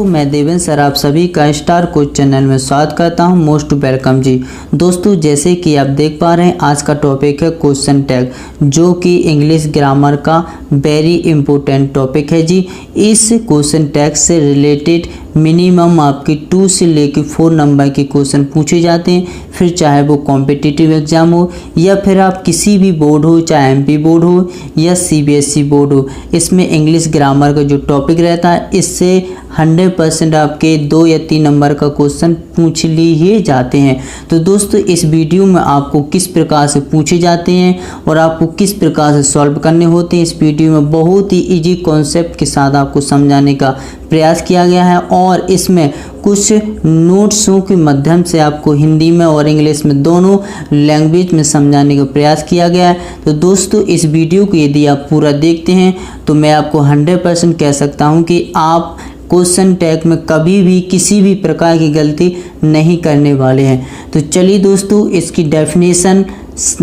मैं देवेंद्र सर आप सभी का स्टार कोच चैनल में स्वागत करता हूं। मोस्ट वेलकम जी। दोस्तों जैसे कि आप देख पा रहे हैं आज का टॉपिक है क्वेश्चन टैग, जो कि इंग्लिश ग्रामर का वेरी इंपॉर्टेंट टॉपिक है जी। इस क्वेश्चन टैग से रिलेटेड मिनिमम आपके 2 से लेकर 4 नंबर के क्वेश्चन पूछे जाते हैं, फिर चाहे वो कॉम्पिटिटिव एग्जाम हो या फिर आप किसी भी बोर्ड हो, चाहे एमपी बोर्ड हो या सीबीएसई बोर्ड हो। इसमें इंग्लिश ग्रामर का जो टॉपिक रहता है इससे 100% आपके 2 या 3 नंबर का क्वेश्चन पूछ लिए जाते हैं। तो दोस्तों इस वीडियो में आपको किस प्रकार से पूछे जाते हैं और आपको किस प्रकार से सॉल्व करने होते हैं, इस वीडियो में बहुत ही इजी कॉन्सेप्ट के साथ आपको समझाने का प्रयास किया गया है। और इसमें कुछ नोट्सों के माध्यम से आपको हिंदी में और इंग्लिश में दोनों लैंग्वेज में समझाने का प्रयास किया गया है। तो दोस्तों इस वीडियो को यदि आप पूरा देखते हैं तो मैं आपको 100% कह सकता हूं कि आप क्वेश्चन टैग में कभी भी किसी भी प्रकार की गलती नहीं करने वाले हैं। तो चलिए दोस्तों इसकी डेफिनेशन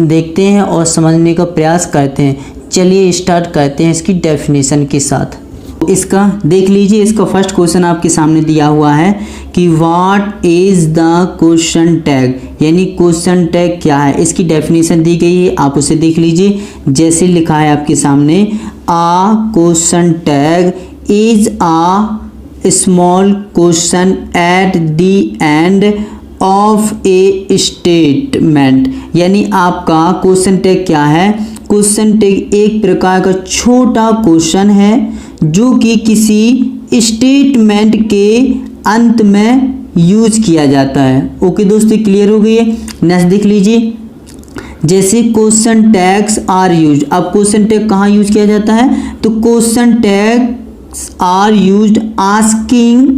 देखते हैं और समझने का प्रयास करते हैं। चलिए स्टार्ट करते हैं इसकी डेफिनेशन के साथ। इसका देख लीजिए, इसका फर्स्ट क्वेश्चन आपके सामने दिया हुआ है कि what is the question tag, यानी क्वेश्चन टैग क्या है। इसकी डेफिनेशन दी गई है, आप उसे देख लीजिए। जैसे लिखा है आपके सामने, a question tag is a small question at the end of a statement, यानी आपका क्वेश्चन टैग क्या है। क्वेश्चन टैग एक प्रकार का छोटा क्वेश्चन है जो कि किसी स्टेटमेंट के अंत में यूज किया जाता है। ओके दोस्तों क्लियर हो गई है। नेक्स्ट देख लीजिए, जैसे क्वेश्चन टैग्स आर यूज। अब क्वेश्चन टैग कहाँ यूज किया जाता है, तो question tags are used asking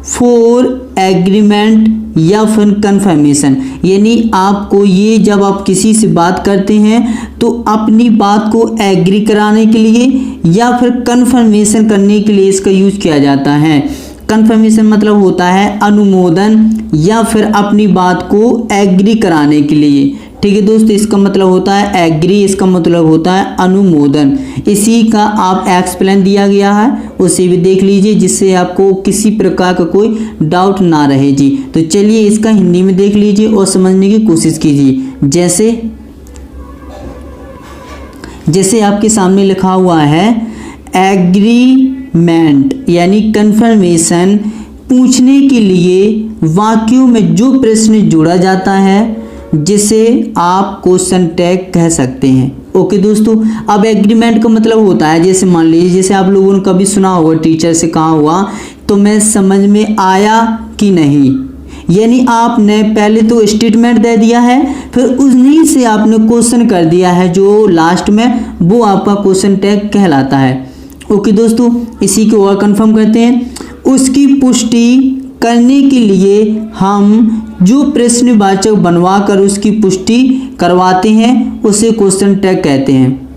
for agreement या फिर कंफर्मेशन, यानी आपको ये जब आप किसी से बात करते हैं तो अपनी बात को एग्री कराने के लिए या फिर कंफर्मेशन करने के लिए इसका यूज किया जाता है। कंफर्मेशन मतलब होता है अनुमोदन या फिर अपनी बात को एग्री कराने के लिए। ठीक है दोस्तों, इसका मतलब होता है एग्री, इसका मतलब होता है अनुमोदन। इसी का आप एक्सप्लेन दिया गया है, उसे भी देख लीजिए जिससे आपको किसी प्रकार का कोई डाउट ना रहे जी। तो चलिए इसका हिंदी में देख लीजिए और समझने की कोशिश कीजिए। जैसे आपके सामने लिखा हुआ है एग्रीमेंट, यानी कंफर्मेशन पूछने के लिए वाक्यों में जो प्रश्न जोड़ा जाता है जिसे आप क्वेश्चन टैग कह सकते हैं। ओके दोस्तों, अब एग्रीमेंट का मतलब होता है, जैसे मान लीजिए जैसे आप लोगों ने कभी सुना होगा टीचर से कहा हुआ तो मैं समझ में आया कि नहीं, यानी आपने पहले तो स्टेटमेंट दे दिया है फिर उन्हीं से आपने क्वेश्चन कर दिया है जो लास्ट में, वो आपका क्वेश्चन टैग कहलाता है। ओके दोस्तों, इसी को और कंफर्म करते हैं। उसकी पुष्टि करने के लिए हम जो प्रश्नवाचक बनवाकर उसकी पुष्टि करवाते हैं उसे क्वेश्चन टैग कहते हैं।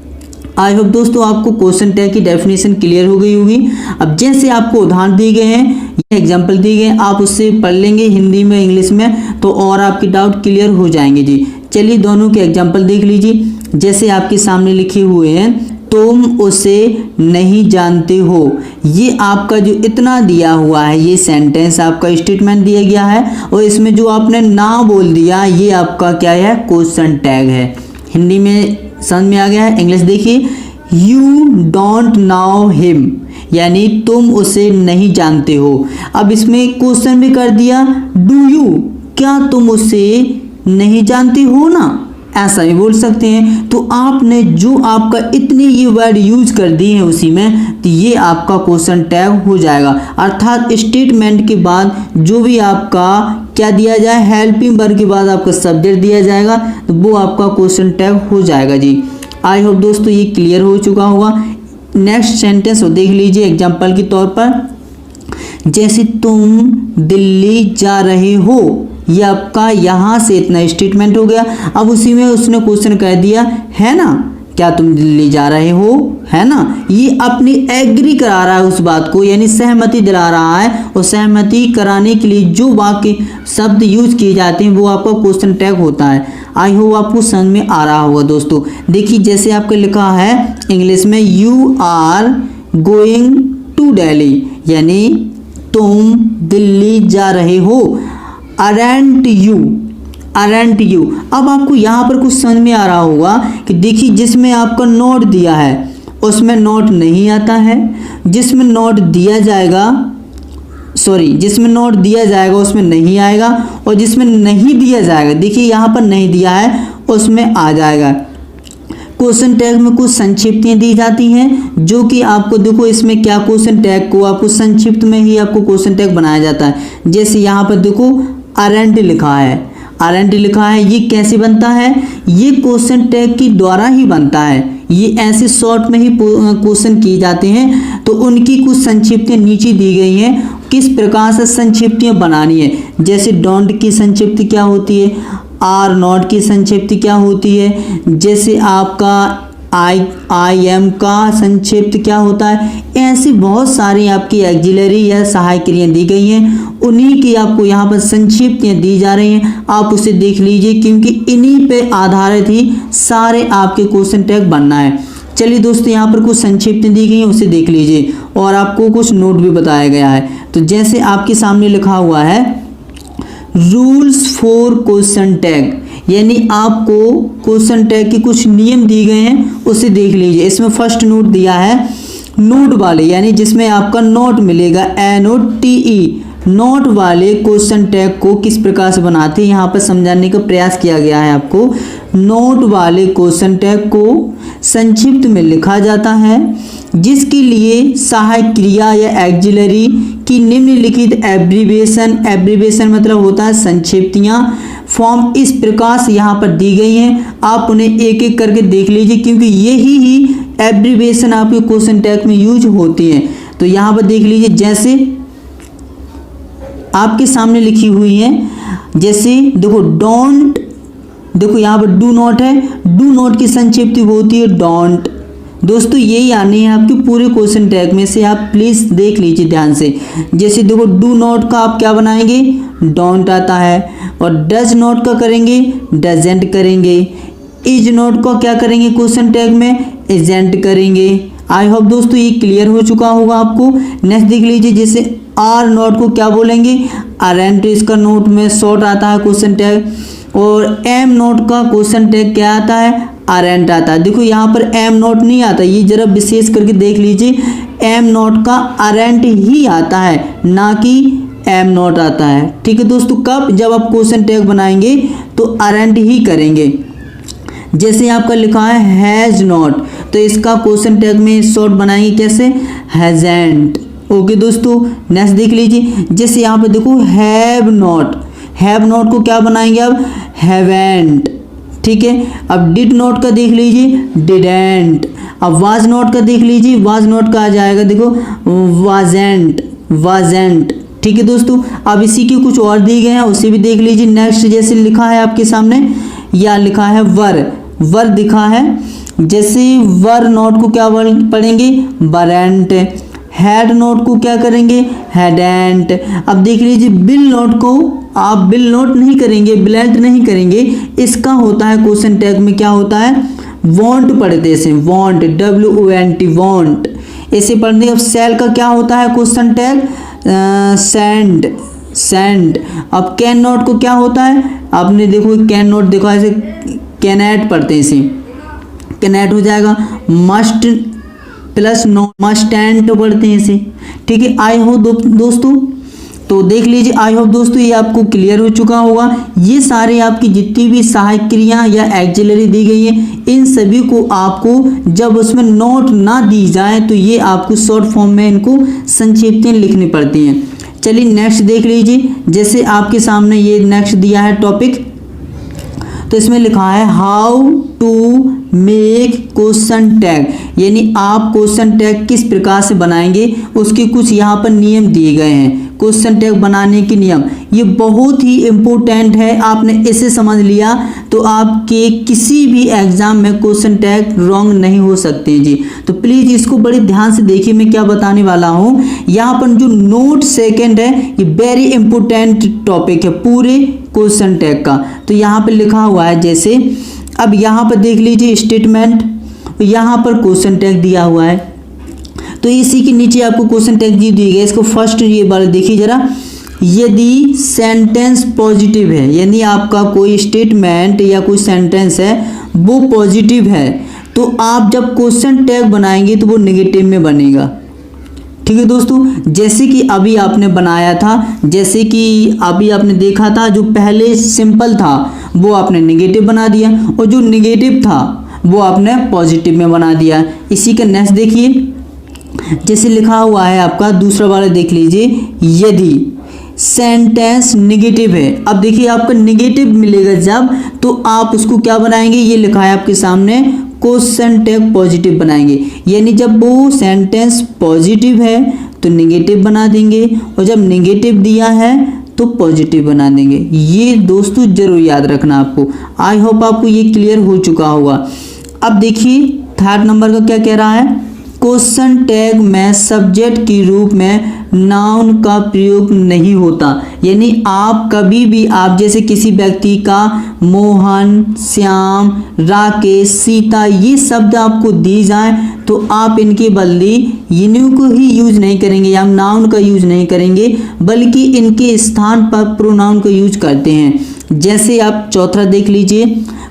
आई होप दोस्तों आपको क्वेश्चन टैग की डेफिनेशन क्लियर हो गई होगी। अब जैसे आपको उदाहरण दिए गए हैं, ये एग्जांपल दिए गए हैं, आप उससे पढ़ लेंगे हिंदी में इंग्लिश में तो और आपके डाउट क्लियर हो जाएंगे जी। चलिए दोनों के एग्जांपल देख लीजिए। जैसे आपके सामने लिखे हुए हैं, तुम उसे नहीं जानते हो, ये आपका जो इतना दिया हुआ है ये सेंटेंस आपका स्टेटमेंट दिया गया है और इसमें जो आपने ना बोल दिया ये आपका क्या है, क्वेश्चन टैग है। हिंदी में समझ में आ गया है। इंग्लिश देखिए, यू डोंट नो हिम, यानी तुम उसे नहीं जानते हो। अब इसमें क्वेश्चन भी कर दिया, डू यू, क्या तुम उसे नहीं जानते हो ना, ऐसा ही बोल सकते हैं। तो आपने जो आपका इतने ये वर्ड यूज कर दिए हैं उसी में, तो ये आपका क्वेश्चन टैग हो जाएगा। अर्थात स्टेटमेंट के बाद जो भी आपका क्या दिया जाए, हेल्पिंग वर्ब के बाद आपका सब्जेक्ट दिया जाएगा तो वो आपका क्वेश्चन टैग हो जाएगा जी। आई होप दोस्तों ये क्लियर हो चुका होगा। नेक्स्ट सेंटेंस को देख लीजिए एग्जाम्पल के तौर पर, जैसे तुम दिल्ली जा रहे हो, ये आपका यहाँ से इतना स्टेटमेंट हो गया। अब उसी में उसने क्वेश्चन कह दिया है ना, क्या तुम दिल्ली जा रहे हो, है ना, ये अपनी एग्री करा रहा है उस बात को, यानी सहमति दिला रहा है। और सहमति कराने के लिए जो वाक्य शब्द यूज किए जाते हैं वो आपका क्वेश्चन टैग होता है। आई होप आपको समझ में आ रहा होगा दोस्तों। देखिए जैसे आपको लिखा है इंग्लिश में, you are going to Delhi, यानी तुम दिल्ली जा रहे हो, अरेंट यू, अरेंट यू। अब आपको यहाँ पर कुछ समझ में आ रहा होगा कि देखिए जिसमें आपका नोट दिया है उसमें नोट नहीं आता है, जिसमें नोट दिया जाएगा जिसमें नोट दिया जाएगा उसमें नहीं आएगा, और जिसमें नहीं दिया जाएगा, देखिए यहाँ पर नहीं दिया है उसमें आ जाएगा। क्वेश्चन टैग में कुछ संक्षिप्तियाँ दी जाती हैं जो कि आपको देखो इसमें क्या क्वेश्चन टैग को आपको संक्षिप्त में ही आपको क्वेश्चन टैग बनाया जाता है। जैसे यहाँ पर देखो अरेंट लिखा है, अरेंट लिखा है, ये कैसे बनता है, ये क्वेश्चन टैग के द्वारा ही बनता है। ये ऐसे शॉर्ट में ही क्वेश्चन किए जाते हैं, तो उनकी कुछ संक्षिप्तियाँ नीचे दी गई हैं, किस प्रकार से संक्षिप्तियाँ बनानी है। जैसे डोंट की संक्षिप्ति क्या होती है, आर नॉट की संक्षिप्ति क्या होती है, जैसे आपका आई एम का संक्षिप्त क्या होता है। ऐसी बहुत सारी आपकी एक्जिलरी या सहायक क्रियाएं दी गई हैं, उन्हीं की आपको यहाँ पर संक्षिप्तियाँ दी जा रही हैं। आप उसे देख लीजिए क्योंकि इन्हीं पे आधारित ही सारे आपके क्वेश्चन टैग बनना है। चलिए दोस्तों यहाँ पर कुछ संक्षिप्त दी गई हैं, उसे देख लीजिए और आपको कुछ नोट भी बताया गया है। तो जैसे आपके सामने लिखा हुआ है रूल्स फॉर क्वेश्चन टैग, यानी आपको क्वेश्चन टैग के कुछ नियम दिए गए हैं, उसे देख लीजिए। इसमें फर्स्ट नोट दिया है नोट वाले, यानी जिसमें आपका नोट मिलेगा NOTE, नोट वाले क्वेश्चन टैग को किस प्रकार से बनाते हैं यहाँ पर समझाने का प्रयास किया गया है आपको। नोट वाले क्वेश्चन टैग को संक्षिप्त में लिखा जाता है जिसके लिए सहायक क्रिया या एक्जिलरी की निम्नलिखित एब्रीविएशन मतलब होता है संक्षिप्तियाँ फॉर्म इस प्रकार से यहाँ पर दी गई हैं। आप उन्हें एक एक करके देख लीजिए क्योंकि यही ही एब्रीविएशन आपके क्वेश्चन टैग में यूज होती हैं। तो यहाँ पर देख लीजिए जैसे आपके सामने लिखी हुई है, जैसे देखो डोंट, देखो यहाँ पर डू नॉट है, डू नॉट की संक्षिप्ति होती है डोंट। दोस्तों यही आनी है आपके पूरे क्वेश्चन टैग में से, आप प्लीज़ देख लीजिए ध्यान से। जैसे देखो डू नॉट का आप क्या बनाएंगे, डोंट आता है, और डज नॉट का करेंगे डजेंट करेंगे, इज नॉट का क्या करेंगे क्वेश्चन टैग में इजेंट करेंगे। आई होप दोस्तों ये क्लियर हो चुका होगा आपको। नेक्स्ट देख लीजिए, जैसे आर नॉट को क्या बोलेंगे अरेंट, इसका नोट में शॉर्ट आता है क्वेश्चन टैग, और एम नोट का क्वेश्चन टैग क्या आता है अरेंट आता है। देखो यहाँ पर एम नोट नहीं आता, ये जरा विशेष करके देख लीजिए, एम नोट का अरेंट ही आता है ना कि एम नोट आता है। ठीक है दोस्तों, कब, जब आप क्वेश्चन टैग बनाएंगे तो अरेंट ही करेंगे। जैसे आपका लिखा है हैज नॉट, तो इसका क्वेश्चन टैग में शॉर्ट बनाएंगे कैसे हैजेंट। ओके दोस्तों, नेक्स्ट देख लीजिए, जैसे यहाँ पे देखो हैव नॉट को क्या बनाएंगे अब हैवेंट। ठीक है, अब डिड नॉट का देख लीजिए डिडेंट। अब वाज नॉट का देख लीजिए, वाज नॉट का आ जाएगा देखो वाजेंट। ठीक है दोस्तों, अब इसी के कुछ और दिए गए हैं उसे भी देख लीजिए। नेक्स्ट जैसे लिखा है आपके सामने, या लिखा है वर दिखा है, जैसे वर नॉट को क्या पढ़ेंगे बरेंट, हैड नोट को क्या करेंगे हैडेंट। अब देख लीजिए बिल नोट को आप बिल नोट नहीं करेंगे, बिलेंट नहीं करेंगे, इसका होता है क्वेश्चन टैग में क्या होता है वॉन्ट पढ़ते हैं, वॉन्ट WONT वॉन्ट ऐसे पढ़ने। अब सेल का क्या होता है क्वेश्चन टैग सेंड। अब कैन नॉट को क्या होता है, आपने देखो कैन नॉट देखो ऐसे कैनेट पढ़ते हैं, इसे कैनेट हो जाएगा। मस्ट प्लस नॉट मस्टेंट पढ़ते हैं इसे। ठीक है, आई होप दोस्तों, तो देख लीजिए, आई होप दोस्तों ये आपको क्लियर हो चुका होगा। ये सारे आपकी जितनी भी सहायक क्रिया या एक्जिलरी दी गई है, इन सभी को आपको जब उसमें नोट ना दी जाए तो ये आपको शॉर्ट फॉर्म में इनको संक्षिप्त लिखनी पड़ती हैं। चलिए नेक्स्ट देख लीजिए, जैसे आपके सामने ये नेक्स्ट दिया है टॉपिक, तो इसमें लिखा है how to make question tag, यानी आप क्वेश्चन टैग किस प्रकार से बनाएंगे उसके कुछ यहाँ पर नियम दिए गए हैं। क्वेश्चन टैग बनाने के नियम ये बहुत ही इम्पोर्टेंट है, आपने इसे समझ लिया तो आपके किसी भी एग्जाम में क्वेश्चन टैग रॉन्ग नहीं हो सकते जी। तो प्लीज़ इसको बड़े ध्यान से देखिए, मैं क्या बताने वाला हूँ। यहाँ पर जो नोट सेकंड है ये वेरी इंपॉर्टेंट टॉपिक है पूरे क्वेश्चन टैग का। तो यहाँ पर लिखा हुआ है, जैसे अब यहाँ पर देख लीजिए स्टेटमेंट, यहाँ पर क्वेश्चन टैग दिया हुआ है। तो इसी के नीचे आपको क्वेश्चन टैग दी गई है। इसको फर्स्ट ये बार देखिए जरा, यदि सेंटेंस पॉजिटिव है, यानी आपका कोई स्टेटमेंट या कोई सेंटेंस है वो पॉजिटिव है, तो आप जब क्वेश्चन टैग बनाएंगे तो वो नेगेटिव में बनेगा। ठीक है दोस्तों, जैसे कि अभी आपने बनाया था, जैसे कि अभी आपने देखा था, जो पहले सिंपल था वो आपने नेगेटिव बना दिया और जो नेगेटिव था वो आपने पॉजिटिव में बना दिया। इसी का नेक्स्ट देखिए, जैसे लिखा हुआ है आपका दूसरा वाला देख लीजिए, यदि सेंटेंस नेगेटिव है। अब देखिए आपका नेगेटिव मिलेगा जब, तो आप उसको क्या बनाएंगे, ये लिखा है आपके सामने, क्वेश्चन टैग पॉजिटिव बनाएंगे। यानी जब वो सेंटेंस पॉजिटिव है तो नेगेटिव बना देंगे, और जब नेगेटिव दिया है तो पॉजिटिव बना देंगे। ये दोस्तों जरूर याद रखना आपको। आई होप आपको ये क्लियर हो चुका होगा। अब देखिए थर्ड नंबर का क्या कह रहा है, क्वेश्चन टैग में सब्जेक्ट के रूप में नाउन का प्रयोग नहीं होता। यानी आप कभी भी, आप जैसे किसी व्यक्ति का मोहन, श्याम, राकेश, सीता, ये शब्द आपको दी जाए तो आप इनके बदले इन्हीं को ही यूज नहीं करेंगे, या नाउन का यूज नहीं करेंगे, बल्कि इनके स्थान पर प्रोनाउन का यूज करते हैं। जैसे आप चौथा देख लीजिए,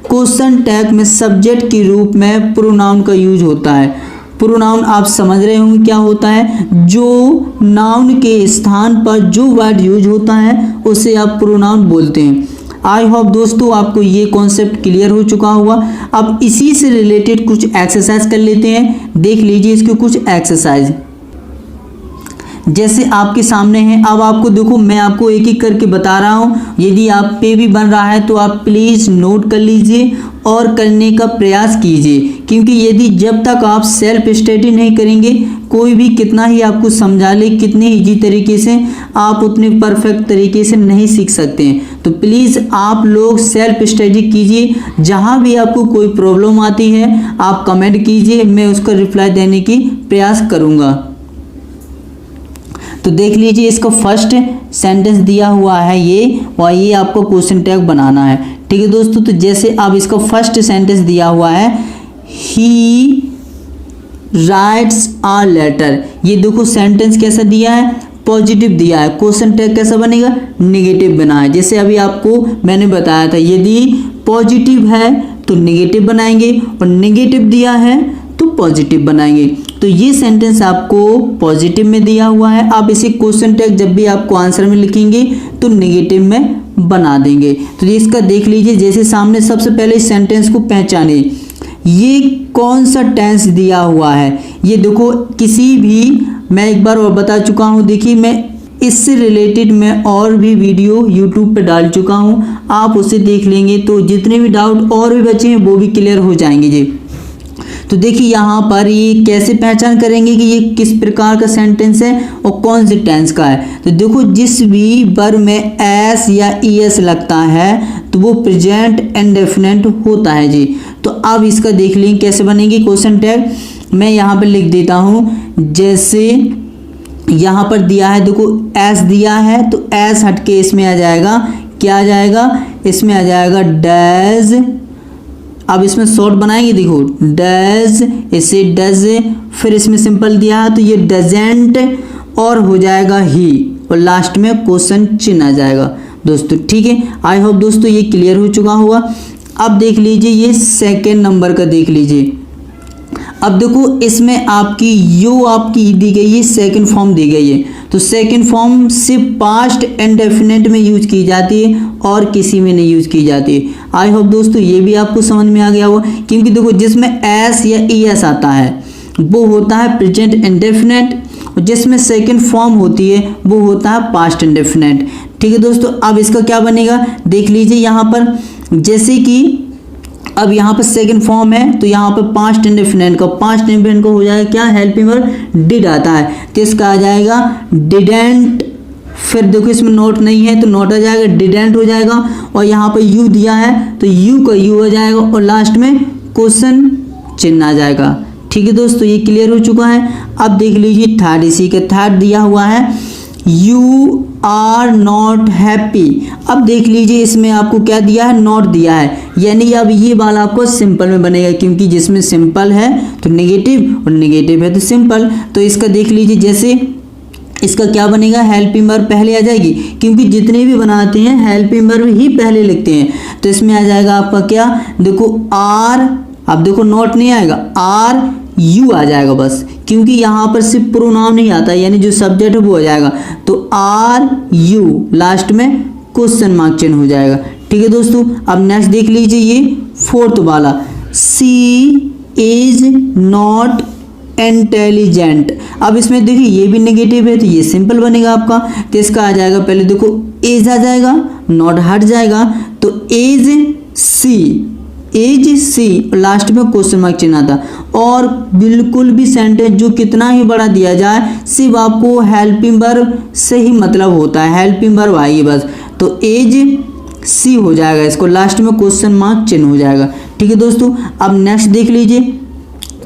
क्वेश्चन टैग में सब्जेक्ट के रूप में प्रोनाउन का यूज होता है। प्रोनाउन आप समझ रहे होंगे क्या होता है, जो नाउन के स्थान पर जो वर्ड यूज होता है उसे आप प्रोनाउन बोलते हैं। आई होप दोस्तों आपको ये कॉन्सेप्ट क्लियर हो चुका होगा। अब इसी से रिलेटेड कुछ एक्सरसाइज कर लेते हैं। देख लीजिए इसके कुछ एक्सरसाइज जैसे आपके सामने है। अब आपको देखो, मैं आपको एक एक करके बता रहा हूँ, यदि आप पे भी बन रहा है तो आप प्लीज़ नोट कर लीजिए और करने का प्रयास कीजिए, क्योंकि यदि जब तक आप सेल्फ स्टडी नहीं करेंगे, कोई भी कितना ही आपको समझा ले, कितने ईजी तरीके से, आप उतने परफेक्ट तरीके से नहीं सीख सकते हैं। तो प्लीज़ आप लोग सेल्फ स्टडी कीजिए। जहाँ भी आपको कोई प्रॉब्लम आती है आप कमेंट कीजिए, मैं उसका रिप्लाई देने की प्रयास करूँगा। तो देख लीजिए इसका फर्स्ट सेंटेंस दिया हुआ है ये, और ये आपको क्वेश्चन टैग बनाना है। ठीक है दोस्तों, तो जैसे अब इसका फर्स्ट सेंटेंस दिया हुआ है, ही राइट्स अ लेटर। ये देखो सेंटेंस कैसा दिया है, पॉजिटिव दिया है। क्वेश्चन टैग कैसा बनेगा, नेगेटिव बना है। जैसे अभी आपको मैंने बताया था, यदि पॉजिटिव है तो नेगेटिव बनाएंगे, और नेगेटिव दिया है तो पॉजिटिव बनाएंगे। तो ये सेंटेंस आपको पॉजिटिव में दिया हुआ है। आप इसे क्वेश्चन टैग जब भी आपको आंसर में लिखेंगे तो नेगेटिव में बना देंगे। तो इसका देख लीजिए, जैसे सामने सबसे पहले इस सेंटेंस को पहचाने, ये कौन सा टेंस दिया हुआ है। ये देखो किसी भी, मैं एक बार और बता चुका हूँ, देखिए मैं इससे रिलेटेड मैं और भी वीडियो यूट्यूब पे डाल चुका हूँ, आप उसे देख लेंगे तो जितने भी डाउट और भी बचे हैं वो भी क्लियर हो जाएंगे जी। तो देखिए यहाँ पर ये कैसे पहचान करेंगे कि ये किस प्रकार का सेंटेंस है और कौन से टेंस का है। तो देखो जिस भी वर्ब में एस या ईएस लगता है तो वो प्रेजेंट इंडेफिनिट होता है जी। तो अब इसका देख लेंगे कैसे बनेगी क्वेश्चन टैग। मैं यहाँ पर लिख देता हूँ, जैसे यहाँ पर दिया है, देखो एस दिया है तो एस हटके इसमें आ जाएगा, क्या आ जाएगा, इसमें आ जाएगा डैज। अब इसमें शॉर्ट बनाएंगे, देखो डज, इसे डज, फिर इसमें सिंपल दिया है तो ये डजेंट, और हो जाएगा ही, और लास्ट में क्वेश्चन चिन्ह आ जाएगा दोस्तों। ठीक है, आई होप दोस्तों ये क्लियर हो चुका होगा। अब देख लीजिए ये सेकेंड नंबर का देख लीजिए। अब देखो इसमें आपकी यो आपकी दी गई है, सेकंड फॉर्म दी गई है। तो सेकंड फॉर्म सिर्फ पास्ट इंडेफिनिट में यूज की जाती है और किसी में नहीं यूज की जाती है। आई होप दोस्तों ये भी आपको समझ में आ गया होगा, क्योंकि देखो जिसमें एस या ईएस आता है वो होता है प्रेजेंट इंडेफिनिट, और जिसमें सेकंड फॉर्म होती है वो होता है पास्ट इंडेफिनिट। ठीक है दोस्तों, अब इसका क्या बनेगा देख लीजिए यहाँ पर, जैसे कि अब यहाँ पर सेकंड फॉर्म है तो यहाँ पर पास्ट इंडेफिनिट का, पास्ट इंडेफिनिट का हो जाएगा क्या, हेल्पिंग वर्ब डिड आता है तो इसका आ जाएगा डिडेंट। फिर देखो इसमें नोट नहीं है तो नोट आ जाएगा, डिडेंट हो जाएगा, और यहाँ पर यू दिया है तो यू का यू आ जाएगा, और लास्ट में क्वेश्चन चिन्ह आ जाएगा। ठीक है दोस्तों ये क्लियर हो चुका है। अब देख लीजिए थर्ड, इसी के थर्ड दिया हुआ है, यू आर नॉट हैप्पी। अब देख लीजिए इसमें आपको क्या दिया है, नॉट दिया है, यानी अब ये वाला आपको सिंपल में बनेगा, क्योंकि जिसमें सिंपल है तो नेगेटिव और नेगेटिव है तो सिंपल। तो इसका देख लीजिए, जैसे इसका क्या बनेगा, हेल्पिंग वर्ब पहले आ जाएगी, क्योंकि जितने भी बनाते हैं हेल्पिंग वर्ब ही पहले लिखते हैं। तो इसमें आ जाएगा आपका क्या, देखो आर, अब देखो नॉट नहीं आएगा, आर यू आ जाएगा बस, क्योंकि यहाँ पर सिर्फ प्रोनाउन नहीं आता, यानी जो सब्जेक्ट है वो आ जाएगा। तो आर यू लास्ट में क्वेश्चन मार्क चिन्ह हो जाएगा। ठीक है दोस्तों, अब नेक्स्ट देख लीजिए ये फोर्थ वाला, सी इज नॉट इंटेलिजेंट। अब इसमें देखिए ये भी नेगेटिव है तो ये सिंपल बनेगा आपका। तो इसका आ जाएगा, पहले देखो एज आ जाएगा, नॉट हट जाएगा, तो एज सी, एज सी, लास्ट में क्वेश्चन मार्क चिन्ह आता। और बिल्कुल भी सेंटेंस जो कितना ही बड़ा दिया जाए, सिर्फ आपको हेल्पिंग वर्ब से ही मतलब होता है, हेल्पिंग वर्ब आएगी बस। तो एज सी हो जाएगा, इसको लास्ट में क्वेश्चन मार्क चिन्ह हो जाएगा। ठीक है दोस्तों, अब नेक्स्ट देख लीजिए,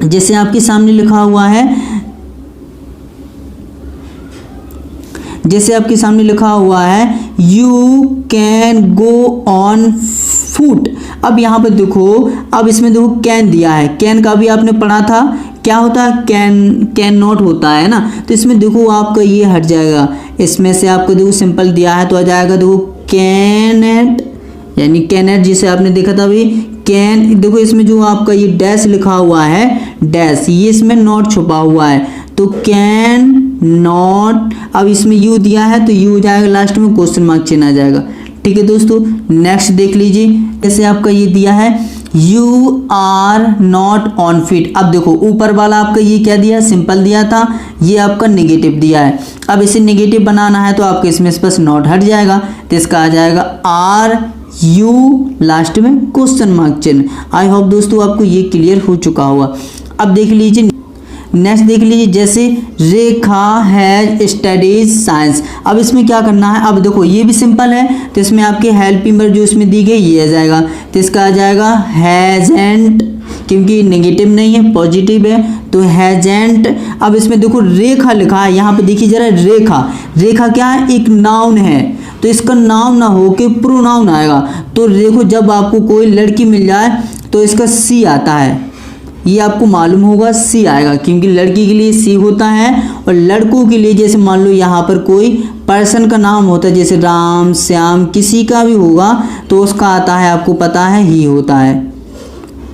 जैसे आपके सामने लिखा हुआ है, जैसे आपके सामने लिखा हुआ है you can go on foot. अब यहाँ पर देखो, अब इसमें देखो कैन दिया है, कैन का भी आपने पढ़ा था, क्या होता है, कैन नॉट होता है ना। तो इसमें देखो आपका ये हट जाएगा, इसमें से आपको देखो सिंपल दिया है तो आ जाएगा देखो कैनेट, यानी कैनेट जिसे आपने देखा था अभी, कैन। देखो इसमें जो आपका ये डैश लिखा हुआ है, डैश, ये इसमें नॉट छुपा हुआ है, तो कैन नॉट। अब इसमें यू दिया है तो यू हो जाएगा, लास्ट में क्वेश्चन मार्क चिन्ह आ जाएगा। ठीक है दोस्तों, नेक्स्ट देख लीजिए, जैसे आपका ये दिया है you are not on fit. अब देखो ऊपर वाला आपका ये क्या दिया, सिंपल दिया था, ये आपका नेगेटिव दिया है। अब इसे नेगेटिव बनाना है तो आपको इसमें बस नॉट हट जाएगा, तो इसका आ जाएगा आर यू, लास्ट में क्वेश्चन मार्क चिन्ह। आई होप दोस्तों आपको ये क्लियर हो चुका होगा। अब देख लीजिए नेक्स्ट देख लीजिए, जैसे रेखा हैज स्टडीज साइंस। अब इसमें क्या करना है, अब देखो ये भी सिंपल है, तो इसमें आपके हेल्पिंग वर्ब जो इसमें दी गई ये आ जाएगा, तो इसका आ जाएगा हैजेंट, क्योंकि नेगेटिव नहीं है पॉजिटिव है, तो हैजेंट। अब इसमें देखो रेखा लिखा है, यहाँ पे देखिए जरा, रेखा, रेखा क्या है, एक नाउन है, तो इसका नाउन ना हो के प्रोनाउन आएगा। तो देखो जब आपको कोई लड़की मिल जाए तो इसका सी आता है, ये आपको मालूम होगा, सी आएगा, क्योंकि लड़की के लिए सी होता है और लड़कों के लिए, जैसे मान लो यहाँ पर कोई पर्सन का नाम होता है, जैसे राम, श्याम, किसी का भी होगा तो उसका आता है, आपको पता है, ही होता है।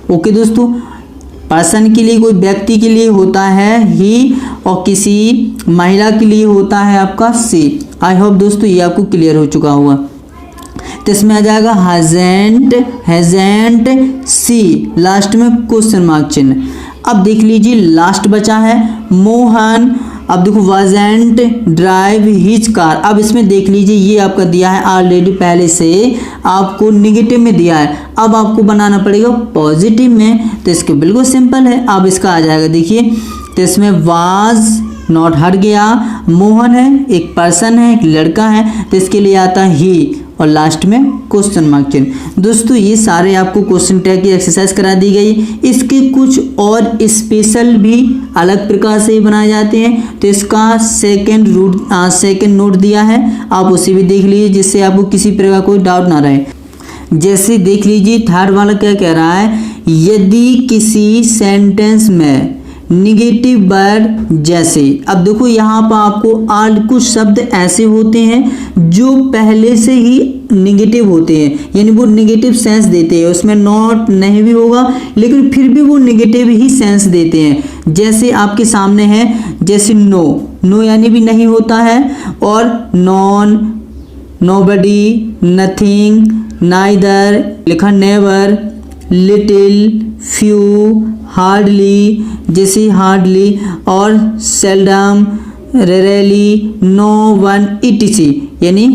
ओके दोस्तों, पर्सन के लिए, कोई व्यक्ति के लिए होता है ही, और किसी महिला के लिए होता है आपका सी। आई होप दोस्तों ये आपको क्लियर हो चुका होगा। तो इसमें आ जाएगा हैजेंट, हैजेंट सी, लास्ट में क्वेश्चन मार्क चिन्ह। अब देख लीजिए लास्ट बचा है मोहन। अब देखो वाजेंट ड्राइव हिज कार। अब इसमें देख लीजिए ये आपका दिया है ऑलरेडी, पहले से आपको नेगेटिव में दिया है, अब आपको बनाना पड़ेगा पॉजिटिव में। तो इसके बिल्कुल सिंपल है, अब इसका आ जाएगा, देखिए, तो इसमें वाज नॉट हट गया, मोहन है, एक पर्सन है, एक लड़का है, तो इसके लिए आता है ही, और लास्ट में क्वेश्चन मार्क चिन्ह। दोस्तों ये सारे आपको क्वेश्चन टैग की एक्सरसाइज करा दी गई। इसके कुछ और स्पेशल भी अलग प्रकार से बनाए जाते हैं, तो इसका सेकंड नोट दिया है, आप उसे भी देख लीजिए, जिससे आपको किसी प्रकार कोई डाउट ना रहे। जैसे देख लीजिए थर्ड वाला क्या कह रहा है, यदि किसी सेंटेंस में निगेटिव वर्ड, जैसे, अब देखो यहाँ पर आपको कुछ शब्द ऐसे होते हैं जो पहले से ही निगेटिव होते हैं, यानी वो निगेटिव सेंस देते हैं, उसमें नॉट नहीं भी होगा लेकिन फिर भी वो निगेटिव ही सेंस देते हैं। जैसे आपके सामने है, जैसे नो, नो यानी भी नहीं होता है, और नॉन, नोबडी, नथिंग, नाइदर, लिखा नेवर, लिटिल, फ्यू, हार्डली, जैसे हार्डली, और seldom, rarely, no one, etc, यानी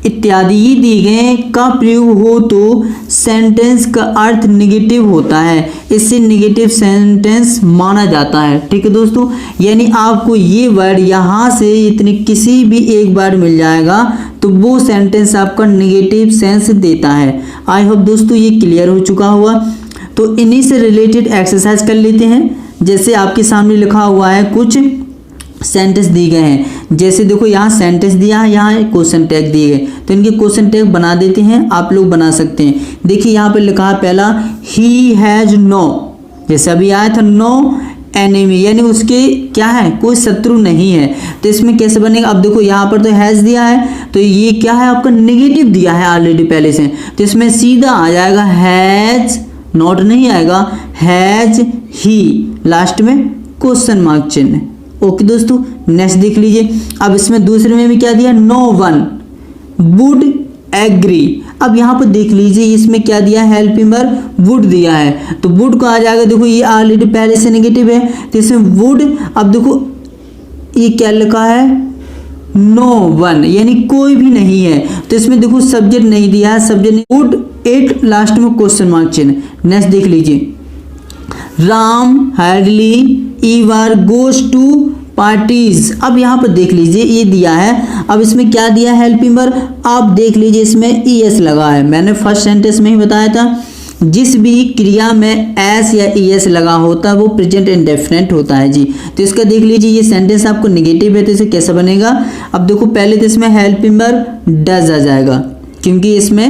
इत्यादि ये दिए गए का प्रयोग हो तो सेंटेंस का अर्थ निगेटिव होता है, इससे निगेटिव सेंटेंस माना जाता है। ठीक है दोस्तों, यानी आपको ये वर्ड यहाँ से इतने किसी भी एक वर्ड मिल जाएगा तो वो सेंटेंस आपका निगेटिव सेंस देता है। आई होप दोस्तों ये क्लियर हो चुका हुआ। तो इन्हीं से रिलेटेड एक्सरसाइज कर लेते हैं। जैसे आपके सामने लिखा हुआ है कुछ सेंटेंस दिए गए हैं। जैसे देखो यहाँ सेंटेंस दिया है, यहाँ क्वेश्चन टैग दिए गए, तो इनके क्वेश्चन टैग बना देते हैं, आप लोग बना सकते हैं। देखिए यहाँ पे लिखा है पहला, ही हैज नो, जैसे अभी आया था नो एनिमी, यानी उसके क्या है, कोई शत्रु नहीं है। तो इसमें कैसे बनेगा, अब देखो यहाँ पर तो हैज दिया है, तो ये क्या है आपका नेगेटिव दिया है ऑलरेडी पहले से, तो इसमें सीधा आ जाएगा हैज, नॉट नहीं आएगा, हैज ही, लास्ट में क्वेश्चन मार्क चिन्ह। ओके दोस्तों, नेक्स्ट देख लीजिए। अब इसमें दूसरे में भी क्या दिया, नो वन वुड एग्री। अब यहाँ पर देख लीजिए इसमें क्या दिया है, हेल्पिंग वर्ब वुड दिया है, तो वुड को आ जाएगा, देखो ये ऑलरेडी पहले से नेगेटिव है, तो इसमें वुड, अब देखो ये क्या लिखा है, नो वन, यानी कोई भी नहीं है, तो इसमें देखो सब्जेक्ट नहीं दिया है, सब्जेक्ट वुड इट, लास्ट में क्वेश्चन मार्क चिन्ह। नेक्स्ट देख लीजिए, Ram hardly ever goes to parties. अब यहाँ पर देख लीजिए ये दिया है, अब इसमें क्या दिया है, हेल्पिंग वर्ब, आप देख लीजिए इसमें ईएस लगा है। मैंने फर्स्ट सेंटेंस में ही बताया था, जिस भी क्रिया में एस या ईएस लगा होता है वो प्रेजेंट इंडेफिनिट होता है जी। तो इसका देख लीजिए ये सेंटेंस आपको नेगेटिव है, तो इसे कैसे बनेगा, अब देखो पहले तो इसमें हेल्पिंग वर्ब डज आ जाएगा, क्योंकि इसमें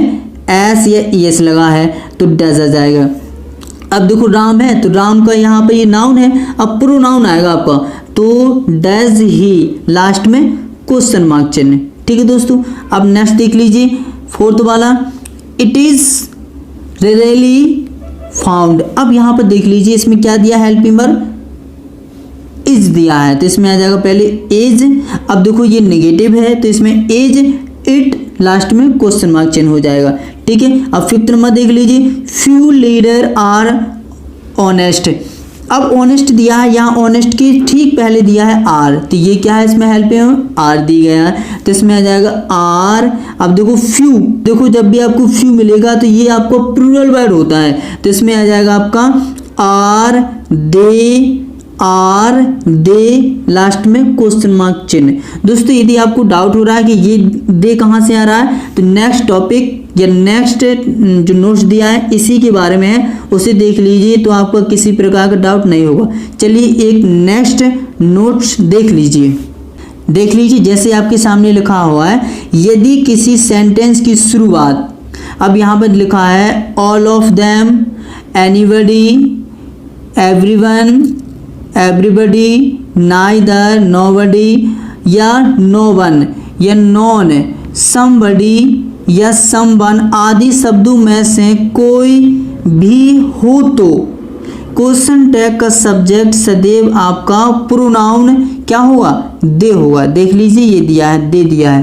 एस या ईएस लगा है तो डज आ जाएगा। अब देखो राम है, तो राम का यहाँ पे ये नाउन है, अब प्रोनाउन आएगा आपका, तो डज ही, लास्ट में क्वेश्चन मार्क चिन्ह। ठीक है दोस्तों, अब नेक्स्ट देख लीजिए फोर्थ वाला, इट इज रेयरली फाउंड। अब यहाँ पर देख लीजिए इसमें क्या दिया, हेल्पिंग वर्ब इज दिया है, तो इसमें आ जाएगा पहले एज, अब देखो ये नेगेटिव है, तो इसमें एज इट, लास्ट में क्वेश्चन मार्क चिन्ह हो जाएगा। ठीक है, अब फिफ्थ नंबर देख लीजिए, फ्यू लीडर आर ऑनेस्ट। अब ऑनेस्ट दिया है, यहाँ ऑनेस्ट की ठीक पहले दिया है आर, तो ये क्या है, इसमें हेल्प आर दी गया है, तो इसमें आ जाएगा आर। अब देखो फ्यू, देखो जब भी आपको फ्यू मिलेगा तो ये आपको प्लूरल वर्ड होता है, तो इसमें आ जाएगा आपका आर दे, लास्ट में क्वेश्चन मार्क चिन्ह। दोस्तों यदि आपको डाउट हो रहा है कि ये दे कहाँ से आ रहा है, तो नेक्स्ट टॉपिक या नेक्स्ट जो नोट्स दिया है इसी के बारे में है, उसे देख लीजिए तो आपको किसी प्रकार का डाउट नहीं होगा। चलिए एक नेक्स्ट नोट्स देख लीजिए, जैसे आपके सामने लिखा हुआ है, यदि किसी सेंटेंस की शुरुआत, अब यहाँ पर लिखा है all of them, anybody, everyone, everybody, neither, nobody या नो वन या नॉन, समबडी या समवन आदि शब्दों में से कोई भी हो तो क्वेश्चन टैग का सब्जेक्ट सदैव आपका प्रोनाउन क्या होगा, दे होगा। देख लीजिए ये दिया है, दे दिया है,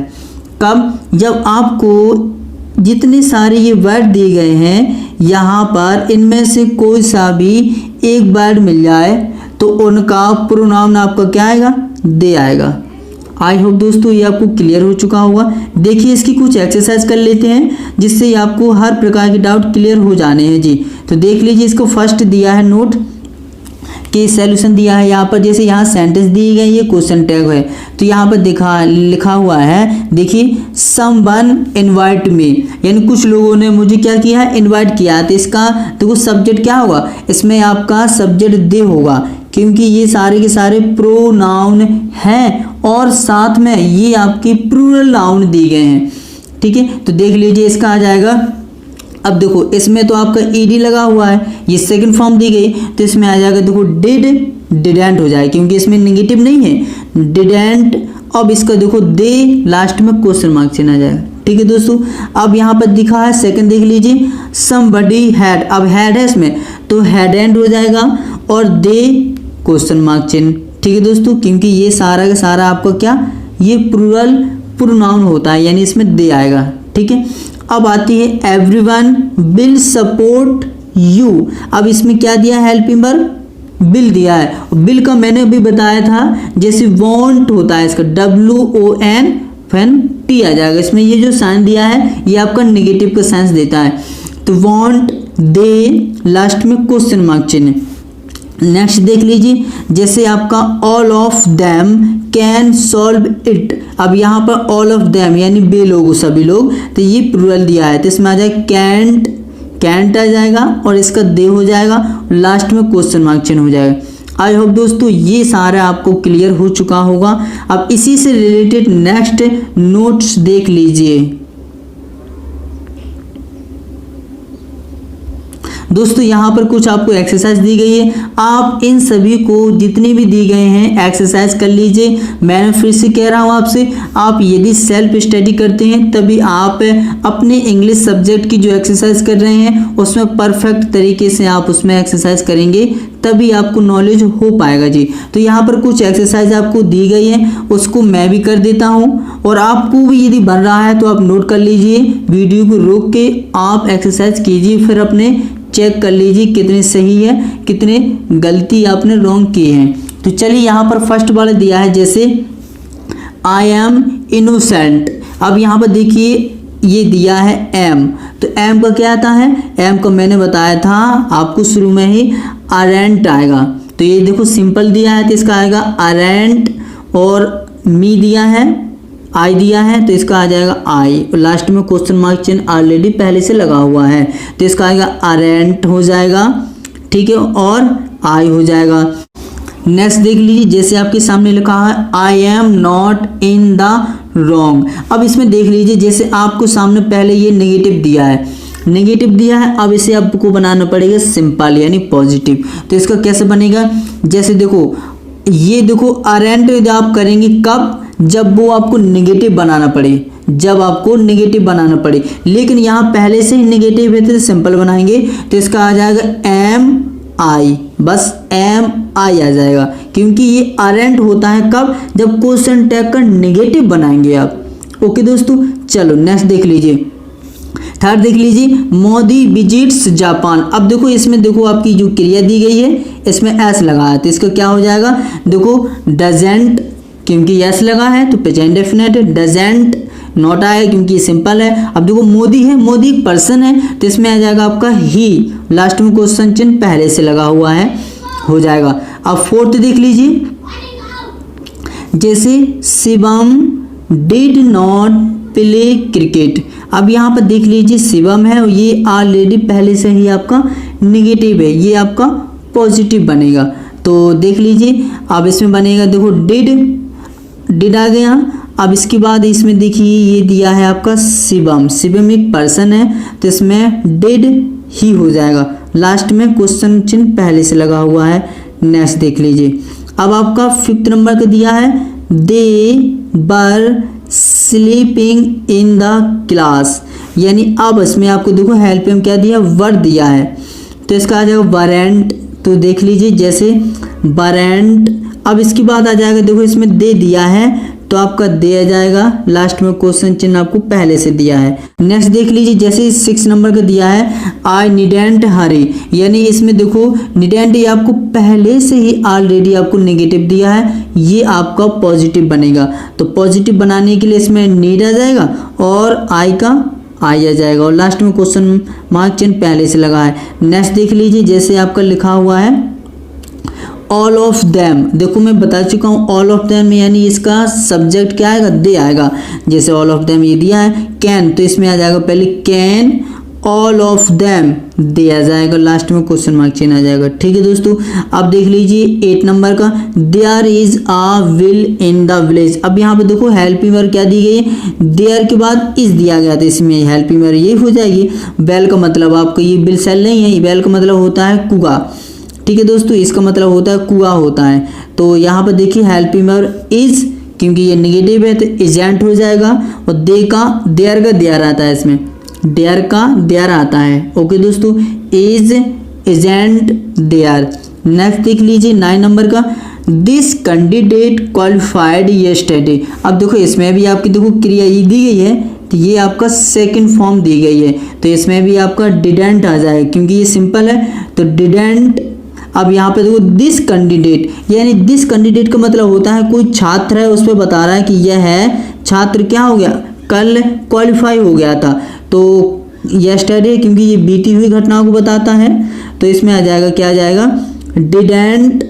कब, जब आपको जितने सारे ये वर्ड दिए गए हैं यहाँ पर इनमें से कोई सा भी एक वर्ड मिल जाए तो उनका प्रोनाउन आपका क्या आएगा, दे आएगा। आई होप दोस्तों ये आपको क्लियर हो चुका होगा। देखिए इसकी कुछ एक्सरसाइज कर लेते हैं जिससे आपको हर प्रकार के डाउट क्लियर हो जाने हैं जी। तो देख लीजिए इसको फर्स्ट दिया है नोट कि सॉल्यूशन दिया है यहाँ पर, जैसे यहाँ सेंटेंस दी गई है, क्वेश्चन टैग है, तो यहाँ पर लिखा हुआ है, देखिए समवन इनवाइट मी, यानी कुछ लोगों ने मुझे क्या किया है, इनवाइट किया है, तो इसका देखो सब्जेक्ट क्या होगा, इसमें आपका सब्जेक्ट दे होगा, क्योंकि ये सारे के सारे प्रोनाउन हैं और साथ में ये आपके प्लूरल नाउन दिए गए हैं। ठीक है, तो देख लीजिए इसका आ जाएगा, अब देखो इसमें तो आपका ईडी लगा हुआ है, ये सेकंड फॉर्म दी गई, तो इसमें आ जाएगा देखो डिडेंट हो जाए, क्योंकि इसमें नेगेटिव नहीं है, डिडेंट। अब इसका देखो दे, लास्ट में क्वेश्चन मार्क चिन्ह आ जाएगा। ठीक है दोस्तों, अब यहाँ पर दिखा है सेकंड देख लीजिए, समबडी हैड, अब हैड है इसमें तो हैडेंट हो जाएगा और दे क्वेश्चन मार्क चिन्ह। ठीक है दोस्तों, क्योंकि ये सारा का सारा आपका क्या, ये प्लूरल प्रोनाउन होता है, यानी इसमें दे आएगा। ठीक है, अब आती है एवरीवन विल सपोर्ट यू। अब इसमें क्या दिया है, हेल्पिंग वर्ब बिल दिया है, बिल का मैंने अभी बताया था, जैसे वॉन्ट होता है इसका WONT आ जाएगा, इसमें ये जो साइन दिया है ये आपका नेगेटिव का सेंस देता है, तो वॉन्ट दे, लास्ट में क्वेश्चन मार्क चिन्ह। नेक्स्ट देख लीजिए, जैसे आपका all of them can solve it. अब यहाँ पर ऑल ऑफ देम यानी बे लोग, सभी लोग, तो ये प्लूरल दिया है, तो इसमें आ जाएगा कैंट आ जाएगा और इसका दे हो जाएगा, लास्ट में क्वेश्चन मार्क चिन्ह हो जाएगा। आई होप दोस्तों ये सारा आपको क्लियर हो चुका होगा। अब इसी से रिलेटेड नेक्स्ट नोट्स देख लीजिए। दोस्तों यहाँ पर कुछ आपको एक्सरसाइज दी गई है, आप इन सभी को जितने भी दी गए हैं एक्सरसाइज कर लीजिए। मैं फिर से कह रहा हूँ आपसे, आप यदि सेल्फ स्टडी करते हैं तभी आप अपने इंग्लिश सब्जेक्ट की जो एक्सरसाइज कर रहे हैं उसमें परफेक्ट तरीके से आप उसमें एक्सरसाइज करेंगे, तभी आपको नॉलेज हो पाएगा जी। तो यहाँ पर कुछ एक्सरसाइज आपको दी गई है, उसको मैं भी कर देता हूँ, और आपको भी यदि बन रहा है तो आप नोट कर लीजिए। वीडियो को रोक के आप एक्सरसाइज कीजिए, फिर अपने चेक कर लीजिए कितने सही है, कितने गलती आपने रॉन्ग किए हैं। तो चलिए यहाँ पर फर्स्ट वाला दिया है, जैसे आई एम इनोसेंट। अब यहाँ पर देखिए ये दिया है एम, तो एम का क्या आता है, एम को मैंने बताया था आपको शुरू में ही अरेंट आएगा। तो ये देखो सिंपल दिया है तो इसका आएगा अरेंट, और मी दिया है, आई दिया है तो इसका आ जाएगा आई, और लास्ट में क्वेश्चन मार्क चिन्ह ऑलरेडी पहले से लगा हुआ है तो इसका आएगा अरेंट हो जाएगा, ठीक है, और आई हो जाएगा। नेक्स्ट देख लीजिए, जैसे आपके सामने लिखा है I am not in the wrong. अब इसमें देख लीजिए, जैसे आपको सामने पहले ये नेगेटिव दिया है, नेगेटिव दिया है, अब इसे आपको बनाना पड़ेगा सिंपल यानी पॉजिटिव। तो इसका कैसे बनेगा, जैसे देखो ये देखो अरेंट आप करेंगे कब, जब वो आपको नेगेटिव बनाना पड़े, जब आपको नेगेटिव बनाना पड़े, लेकिन यहाँ पहले से ही नेगेटिव है तो सिंपल बनाएंगे तो इसका आ जाएगा एम आई, बस एम आई आ जाएगा, क्योंकि ये अरेंट होता है कब, जब क्वेश्चन टैग का नेगेटिव बनाएंगे आप। ओके दोस्तों, चलो नेक्स्ट देख लीजिए। थर्ड देख लीजिए, मोदी विजिट्स जापान। अब देखो इसमें देखो आपकी जो क्रिया दी गई है इसमें एस लगा है तो इसका क्या हो जाएगा, देखो डजेंट, क्योंकि एस लगा है तो प्रेजेंट डेफिनेट, डजेंट नॉट आया क्योंकि सिंपल है। अब देखो मोदी है, मोदी एक पर्सन है तो इसमें आ जाएगा आपका ही, लास्ट में क्वेश्चन चिन्ह पहले से लगा हुआ है, हो जाएगा। अब फोर्थ देख लीजिए, जैसे Shivam did not play cricket. अब यहाँ पर देख लीजिए शिवम है, ये ऑलरेडी पहले से ही आपका नेगेटिव है, ये आपका पॉजिटिव बनेगा। तो देख लीजिए अब इसमें बनेगा, देखो डिड आ गया। अब इसके बाद इसमें देखिए ये दिया है आपका शिवम, शिवम एक पर्सन है तो इसमें डिड ही हो जाएगा, लास्ट में क्वेश्चन चिन्ह पहले से लगा हुआ है। नेक्स्ट देख लीजिए, अब आपका फिफ्थ नंबर का दिया है they were sleeping in the class, यानी अब इसमें आपको देखो हेल्प में क्या दिया, वर दिया है तो इसका आ जाएगा वरेंट। तो देख लीजिए जैसे वरेंट, अब इसके बाद आ जाएगा, देखो इसमें दे दिया है तो आपका दे आ जाएगा, लास्ट में क्वेश्चन चिन्ह आपको पहले से दिया है। नेक्स्ट देख लीजिए, जैसे 6 नंबर का दिया है आई नीडेंट हरी, यानी इसमें देखो नीडेंट ये आपको पहले से ही ऑलरेडी आपको नेगेटिव दिया है, ये आपका पॉजिटिव बनेगा। तो पॉजिटिव बनाने के लिए इसमें नीड आ जाएगा और आई का आई आ जाएगा, और लास्ट में क्वेश्चन मार्क चिन्ह पहले से लगा है। नेक्स्ट देख लीजिए, जैसे आपका लिखा हुआ है ऑल ऑफ देम, देखो मैं बता चुका हूँ ऑल ऑफ देम यानी इसका सब्जेक्ट क्या आएगा, दे आएगा। जैसे ऑल ऑफ देम ये दिया है कैन, तो इसमें आ जाएगा पहले कैन ऑल ऑफ देम, दे आ जाएगा, लास्ट में क्वेश्चन मार्क चिन्ह आ जाएगा। ठीक है दोस्तों, अब देख लीजिए 8 नंबर का there is a will in the village. अब यहाँ पे देखो हेल्पिंग वर्ब क्या दी गई है, देयर के बाद इज दिया गया था, इसमें हेल्पिंग वर्ब ये हो जाएगी। वेल का मतलब आपको ये विल सेल नहीं है, वेल का मतलब होता है कुआ। ठीक है दोस्तों, इसका मतलब होता है कुआ होता है। तो यहाँ पर देखिए हेल्पिंग वर्ब इज, क्योंकि ये नेगेटिव है तो एजेंट हो जाएगा, और दे का देयर का देयर आता है, इसमें देयर का देयर आता है। ओके दोस्तों, इज एजेंट देयर। नेक्स्ट देख लीजिए 9 नंबर का दिस कैंडिडेट क्वालिफाइड यस्टरडे। अब देखो इसमें भी आपकी देखो क्रिया ये दी गई है तो ये आपका सेकंड फॉर्म दी गई है, तो इसमें भी आपका डिडेंट आ जाएगा क्योंकि ये सिंपल है तो डिडेंट। अब यहाँ पे देखो दिस कैंडिडेट, यानी दिस कैंडिडेट का मतलब होता है कोई छात्र है, उस पर बता रहा है कि यह है छात्र क्या हो गया, कल क्वालिफाई हो गया था। तो यस्टरडे क्योंकि ये बीती हुई घटनाओं को बताता है तो इसमें आ जाएगा क्या आ जाएगा, डिडेंट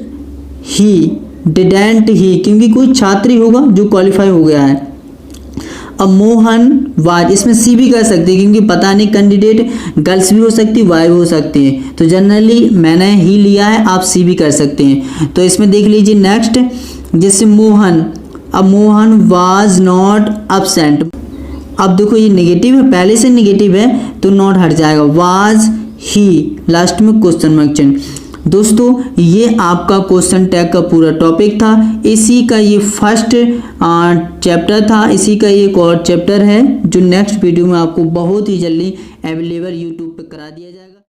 ही, डिडेंट ही, क्योंकि कोई छात्र ही होगा जो क्वालिफाई हो गया है। अब मोहन वाज, इसमें सी भी कर सकते हैं क्योंकि पता नहीं कैंडिडेट गर्ल्स भी हो सकती है वाई भी हो सकती है, तो जनरली मैंने ही लिया है, आप सी भी कर सकते हैं। तो इसमें देख लीजिए नेक्स्ट, जैसे मोहन, अब मोहन वाज नॉट अब्सेंट, अब देखो ये नेगेटिव है, पहले से नेगेटिव है तो नॉट हट जाएगा, वाज ही, लास्ट में क्वेश्चन मार्क चिन्ह। दोस्तों ये आपका क्वेश्चन टैग का पूरा टॉपिक था, इसी का ये फर्स्ट चैप्टर था, इसी का एक और चैप्टर है जो नेक्स्ट वीडियो में आपको बहुत ही जल्दी अवेलेबल यूट्यूब पे करा दिया जाएगा।